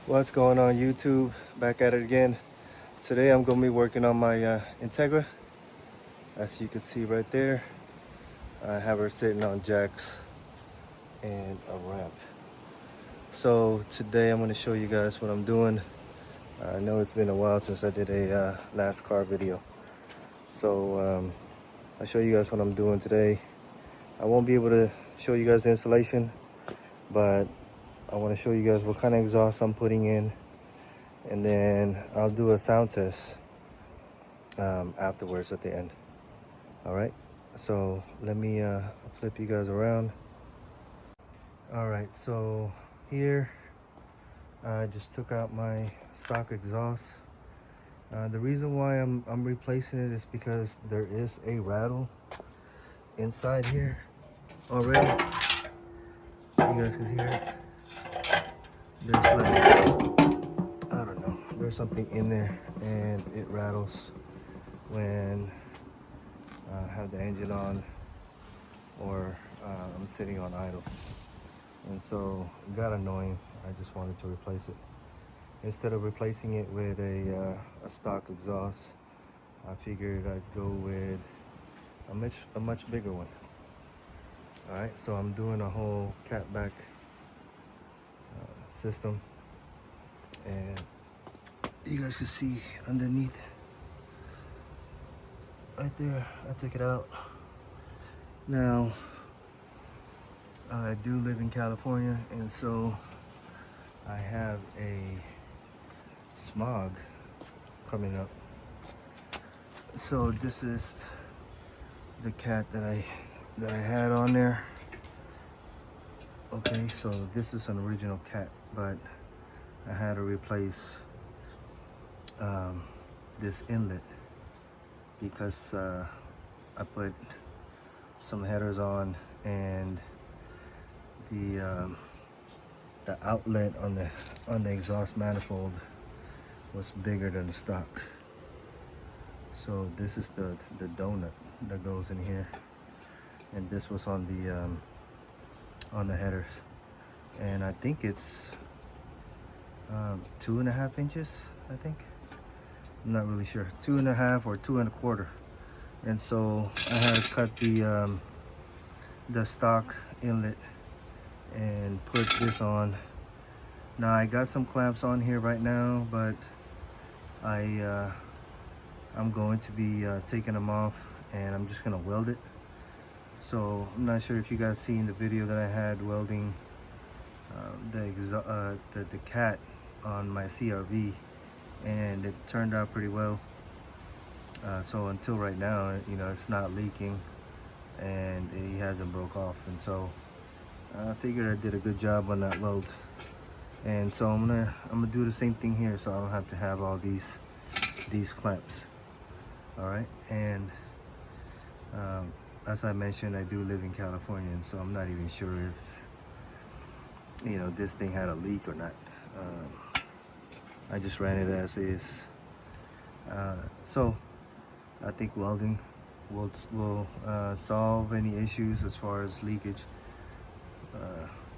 What's going on YouTube? Back at it again. Today I'm going to be working on my Integra. As you can see right there, I have her sitting on jacks and a ramp. So today I'm going to show you guys what I'm doing. I know it's been a while since I did a last car video. So I'll show you guys what I'm doing today. I won't be able to show you guys the installation, but I want to show you guys what kind of exhaust I'm putting in, and then I'll do a sound test afterwards at the end. All right, so let me flip you guys around. All right, so here I just took out my stock exhaust. The reason why I'm replacing it is because there is a rattle inside here already. You guys can hear it. There's like, I don't know, there's something in there and it rattles when I have the engine on or I'm sitting on idle. And so it got annoying. I just wanted to replace it. Instead of replacing it with a stock exhaust, I figured I'd go with a much bigger one. All right, so I'm doing a whole Catback system, and you guys can see underneath right there, I took it out. Now, I do live in California, and so I have a smog coming up. So this is the cat that I had on there. Okay, so this is an original cat, but I had to replace this inlet because I put some headers on, and the outlet on the exhaust manifold was bigger than the stock. So this is the donut that goes in here, and this was on the headers, and I think it's 2.5 inches. I think, I'm not really sure, 2.5 or 2.25. And so I had to cut the stock inlet and put this on. Now I got some clamps on here right now, but I'm going to be taking them off, and I'm just gonna weld it. So I'm not sure if you guys seen the video that I had welding the cat on my CRV, and it turned out pretty well. So until right now, you know, it's not leaking and it hasn't broke off, and so I figured I did a good job on that weld. And so I'm gonna do the same thing here, so I don't have to have all these clamps. All right, and as I mentioned, I do live in California, and so I'm not even sure if, you know, this thing had a leak or not. I just ran it as is. So I think welding will solve any issues as far as leakage.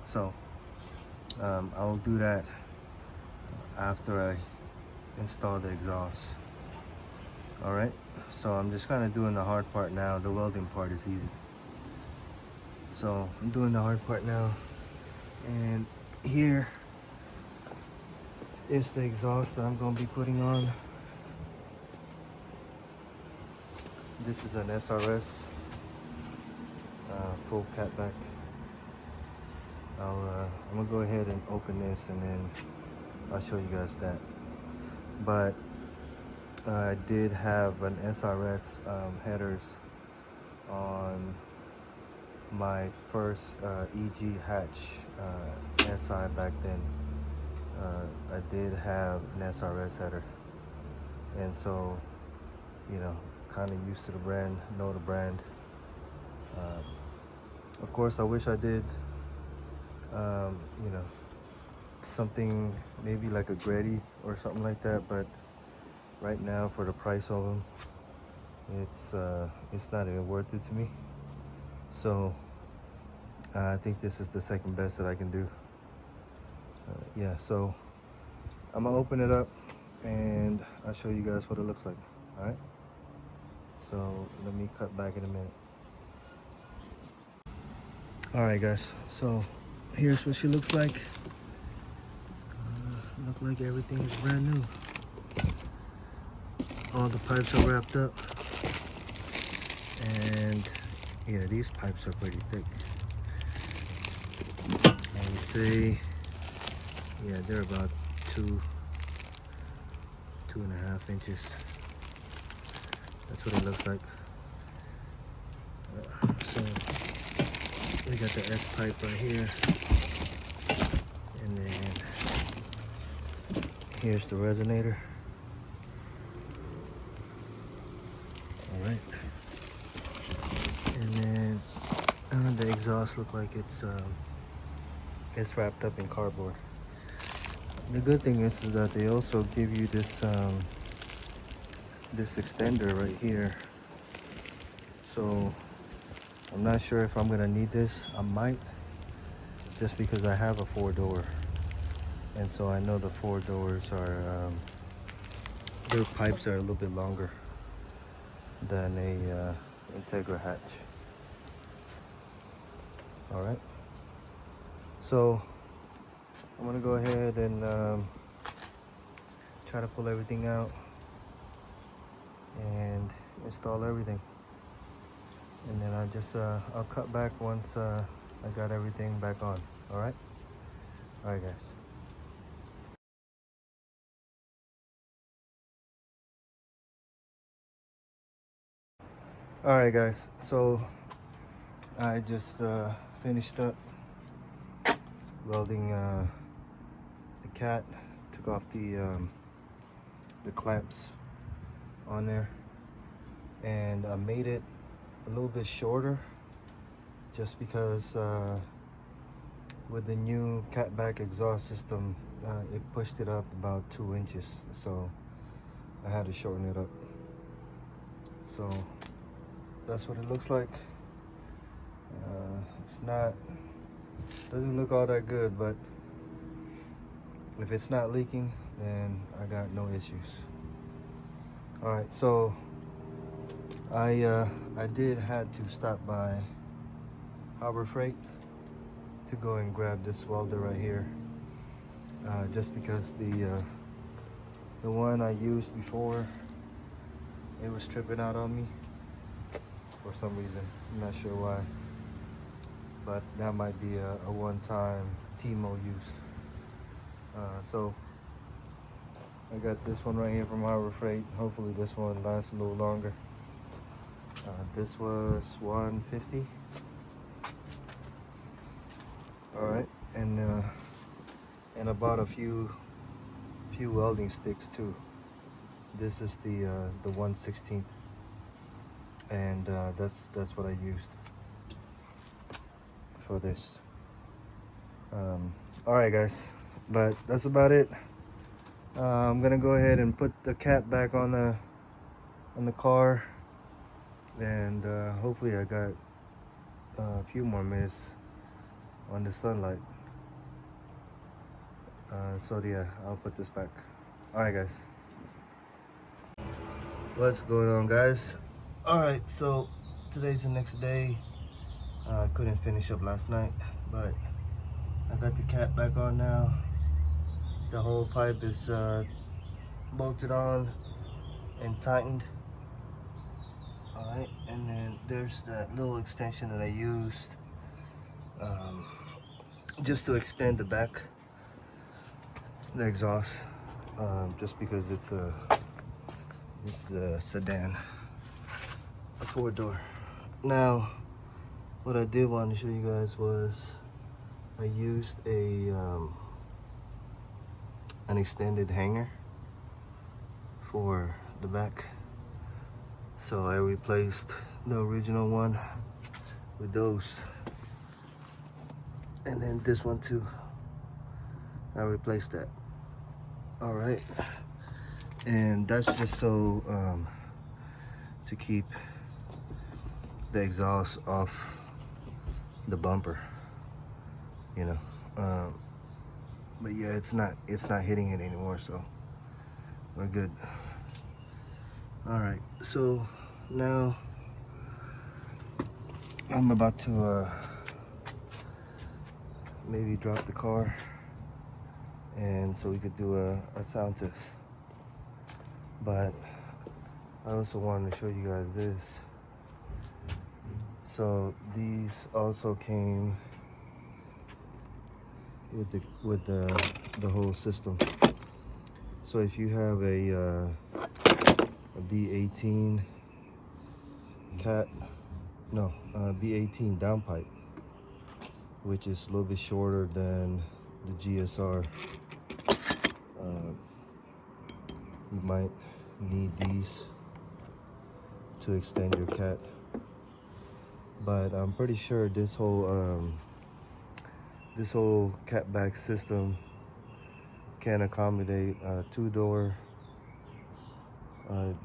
So I'll do that after I install the exhaust. All right, so I'm just kind of doing the hard part now. The welding part is easy. So I'm doing the hard part now, and here is the exhaust that I'm going to be putting on. This is an SRS full Catback. I'm gonna go ahead and open this, and then I'll show you guys that. But I did have an SRS headers on my first EG hatch SI back then. I did have an SRS header, and so, you know, kind of used to the brand, know the brand. Of course, I wish I did, you know, something maybe like a Greddy or something like that, but right now for the price of them, it's not even worth it to me. So I think this is the second best that I can do. Yeah, so I'm gonna open it up and I'll show you guys what it looks like. All right, so let me cut back in a minute. All right guys, so here's what she looks like. Look like everything is brand new. All the pipes are wrapped up, and yeah, these pipes are pretty thick. I would say, yeah, they're about 2.5 inches. That's what it looks like. So we got the S pipe right here, and then here's the resonator. All right, and then the exhaust look like it's wrapped up in cardboard. The good thing is that they also give you this this extender right here. So I'm not sure if I'm gonna need this. I might, just because I have a 4-door, and so I know the 4 doors are their pipes are a little bit longer than a Integra hatch. All right, so I'm gonna go ahead and try to pull everything out and install everything, and then I'll cut back once I got everything back on. All right, guys. All right guys, so I just finished up welding the cat. Took off the clamps on there, and I made it a little bit shorter, just because with the new Catback exhaust system, it pushed it up about 2 inches, so I had to shorten it up. So that's what it looks like. Doesn't look all that good, but if it's not leaking, then I got no issues. All right, so I did had to stop by Harbor Freight to go and grab this welder right here, just because the one I used before, it was tripping out on me for some reason. I'm not sure why, but that might be a one-time TMO use. So I got this one right here from Harbor Freight. Hopefully this one lasts a little longer. This was $150. All right, and I bought a few welding sticks too. This is the 1/16, and that's what I used for this. All right guys, but that's about it. I'm gonna go ahead and put the cat back on the car, and hopefully I got a few more minutes on the sunlight. So yeah, I'll put this back. All right guys, what's going on guys? All right, so today's the next day. I couldn't finish up last night, but I got the cat back on now. The whole pipe is bolted on and tightened. All right, and then there's that little extension that I used just to extend the back, the exhaust, just because this is a sedan, a 4-door. Now, what I did want to show you guys was I used an extended hanger for the back. So I replaced the original one with those, and then this one too, I replaced that. All right, and that's just so to keep the exhaust off the bumper, you know. But yeah, it's not hitting it anymore, so we're good. All right, so now I'm about to maybe drop the car, and so we could do a sound test. But I also wanted to show you guys this. So these also came with the whole system. So if you have a B18 B18 downpipe, which is a little bit shorter than the GSR, you might need these to extend your cat. But I'm pretty sure this whole Catback system can accommodate a 2-door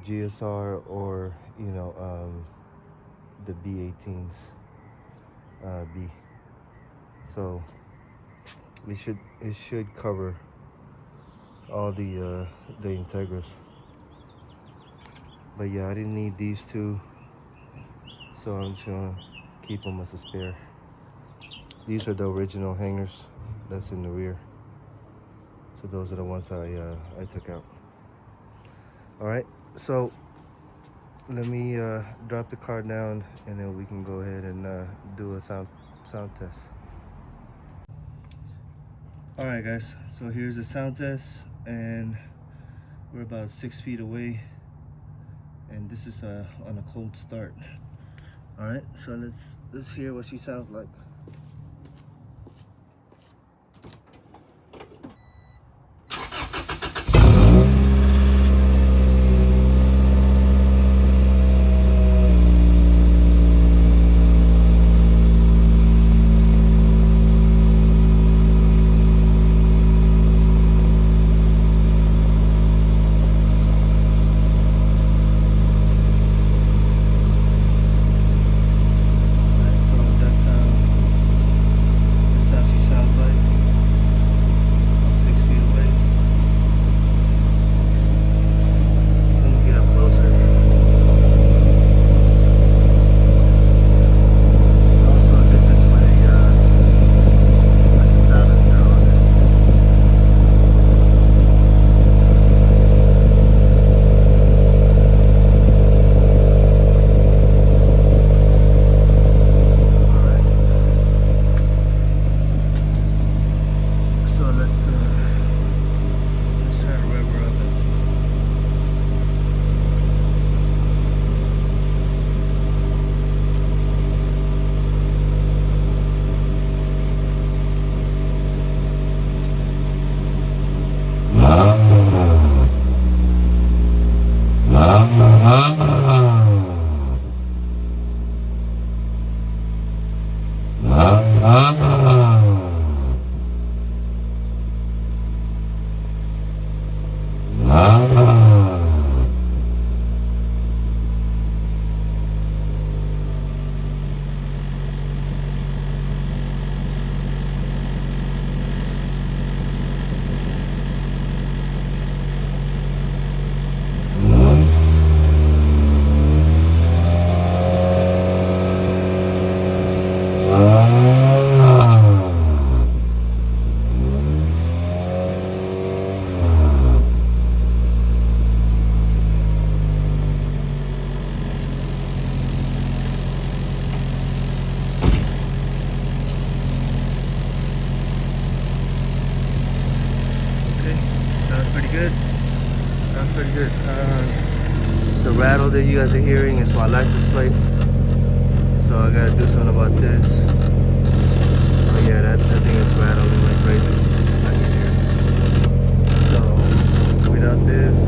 GSR, or the B18s B. So it should cover all the Integras. But yeah, I didn't need these two, so I'm just gonna keep them as a spare. These are the original hangers that's in the rear. So those are the ones I took out. All right, so let me drop the car down, and then we can go ahead and do a sound test. All right, guys, so here's the sound test, and we're about 6 feet away, and this is on a cold start. All right, so let's hear what she sounds like. Pretty good. The rattle that you guys are hearing is my license plate, so I gotta do something about this. Oh yeah, that thing is rattling like crazy. I can hear it. So without this,